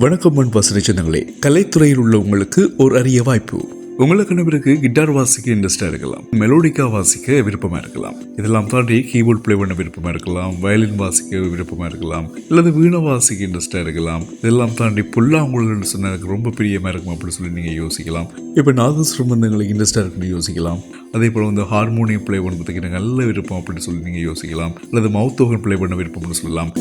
வணக்கம் பசுரை சொந்தங்களே, கலைத்துறையில் உள்ள உங்களுக்கு ஒரு அரிய வாய்ப்பு. உங்களுக்கு நபருக்கு கிட்டார் வாசிக்க இன்ட்ரெஸ்டா இருக்கலாம், மெலோடிக்கா வாசிக்க விருப்பமா இருக்கலாம், இதெல்லாம் தாண்டி கீபோர்ட் பிளே பண்ண விருப்பமா இருக்கலாம், வயலின் வாசிக்க விருப்பமா இருக்கலாம், அல்லது வீணை வாசிக்க இன்ட்ரெஸ்டா இருக்கலாம். இதெல்லாம் தாண்டி புல்லாங்குழல்னு சொன்னா எனக்கு ரொம்ப பிரியமா இருக்கும் அப்படின்னு சொல்லி நீங்க யோசிக்கலாம். இப்ப நாதஸ்வரங்களுக்கு இன்ட்ரெஸ்டா இருக்குன்னு யோசிக்கலாம். அதே போல வந்து ஹார்மோனியம் பிளே பண்ணுறதுக்கு எனக்கு நல்ல விருப்பம் அப்படின்னு சொல்லி நீங்க யோசிக்கலாம், அல்லது மவுத் ஆர்கன் பிளே பண்ண விருப்பம்னு சொல்லலாம்.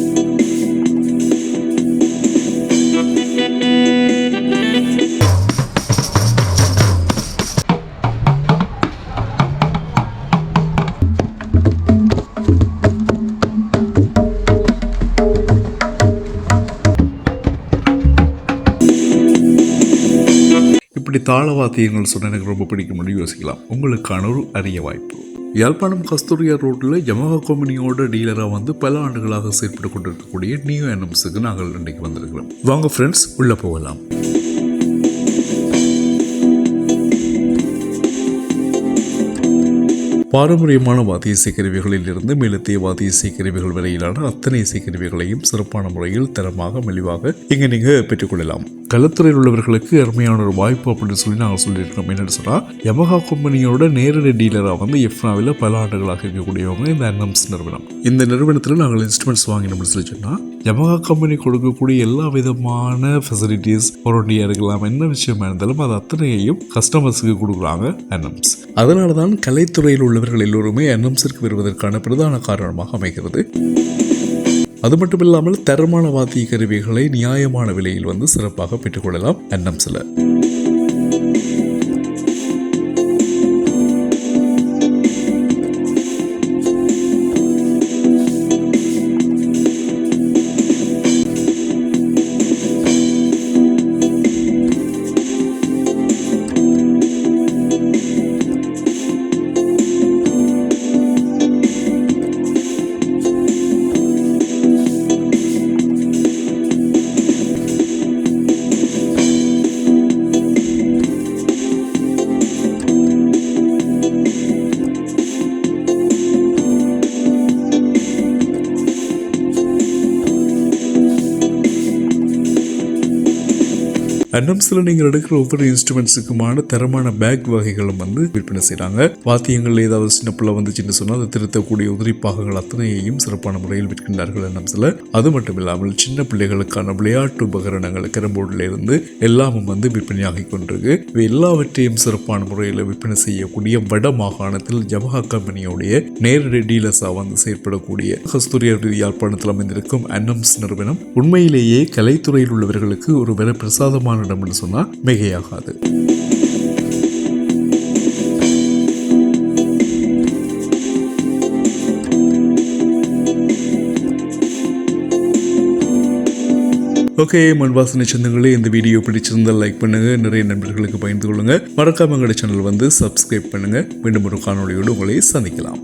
இப்படி தாளவாத்தியங்கள் சொன்ன எனக்கு ரொம்ப பிடிக்கும்னு யோசிக்கலாம். உங்களுக்கான ஒரு அரிய வாய்ப்பு. யாழ்ப்பாணம் கஸ்தூரியா ரோட்டில் யமஹா கம்பெனியோட டீலராக வந்து பல ஆண்டுகளாக செயல்பட்டு கொண்டிருக்கக்கூடிய நியூ என்எம்ஸுக்கு நாங்கள் இன்றைக்கு வந்திருக்கிறோம். வாங்க ஃப்ரெண்ட்ஸ், உள்ள போகலாம். பாரம்பரியமான வாத்திய இசைக்கருவிகளில் இருந்து மேலத்திய வாத்திய இசைக்கருவிகள் வரையிலான அத்தனை இசைக்கருவிகளையும் சிறப்பான முறையில் தரமாக மெளிவாக இங்கே நீங்கள் பெற்றுக்கொள்ளலாம். கலைத்துறையில் உள்ளவர்களுக்கு அருமையான ஒரு வாய்ப்பு அப்படின்னு சொல்லி நாங்கள் சொல்லியிருக்கோம். என்னென்னு சொன்னால், யமஹா கம்பெனியோட நேரடி டீலராக வந்து எஃப்னாவில் பல ஆண்டுகளாக இருக்கக்கூடியவங்க இந்த என்எம்ஸ் நிறுவனம். இந்த நிறுவனத்தில் நாங்கள் இன்ஸ்ட்ருமெண்ட்ஸ் வாங்கினோம்னு சொல்லி சொன்னால், யமஹா கம்பெனி கொடுக்கக்கூடிய எல்லா விதமான ஃபெசிலிட்டிஸ் ஒரண்டியாக இருக்கலாம், என்ன விஷயமா இருந்தாலும் அது அத்தனையையும் கஸ்டமர்ஸுக்கு கொடுக்குறாங்க என்எம்ஸ். அதனால தான் கலைத்துறையில் உள்ளவர்கள் எல்லோருமே என்எம்ஸிற்கு வருவதற்கான பிரதான காரணமாக அமைகிறது. அது மட்டும் இல்லாமல் தரமான வாத்திய கருவிகளை நியாயமான விலையில் வந்து சிறப்பாக பெற்றுக்கொள்ளலாம் என்எம்ஸில். என்எம்ஸில் நீங்கள் எடுக்கிற ஒவ்வொரு இன்ஸ்ட்ருமெண்ட்ஸுக்குமான தரமான பேக் வகைகளும் வந்து விற்பனை செய்கிறாங்க. வாத்தியங்கள் ஏதாவது சின்ன பிள்ளை வந்துச்சுன்னு சொன்னால் அதை திருத்தக்கூடிய உதிரி பாகங்கள் அத்தனையையும் சிறப்பான முறையில் விற்கின்றார்கள் என்எம்ஸில். அது மட்டும் இல்லாமல் சின்ன பிள்ளைகளுக்கான விளையாட்டு உபகரணங்கள் கேரம்போர்டில் இருந்து எல்லாமும் வந்து விற்பனையாகி கொண்டிருக்கு. இவை எல்லாவற்றையும் சிறப்பான முறையில் விற்பனை செய்யக்கூடிய வட மாகாணத்தில் யமஹா கம்பெனியோடைய நேரடி டீலர்ஸாக வந்து செயற்படக்கூடிய கஸ்தூரியா யாழ்ப்பாணத்தில் அமைந்திருக்கும் என்எம்ஸ் நிறுவனம் உண்மையிலேயே கலைத்துறையில் உள்ளவர்களுக்கு ஒரு வெற பிரசாதமான இடம்னு சொன்னா மிகையாகாது. ஓகே, மண்வாசனை சொந்தங்களே, இந்த வீடியோ பிடிச்சிருந்தால் லைக் பண்ணுங்க, நிறைய நண்பர்களுக்கு பகிர்ந்து கொள்ளுங்க, மறக்காம எங்களுடைய சேனல் வந்து சப்ஸ்கிரைப் பண்ணுங்க. மீண்டும் ஒரு காணொளியோடு உங்களை சந்திக்கலாம்.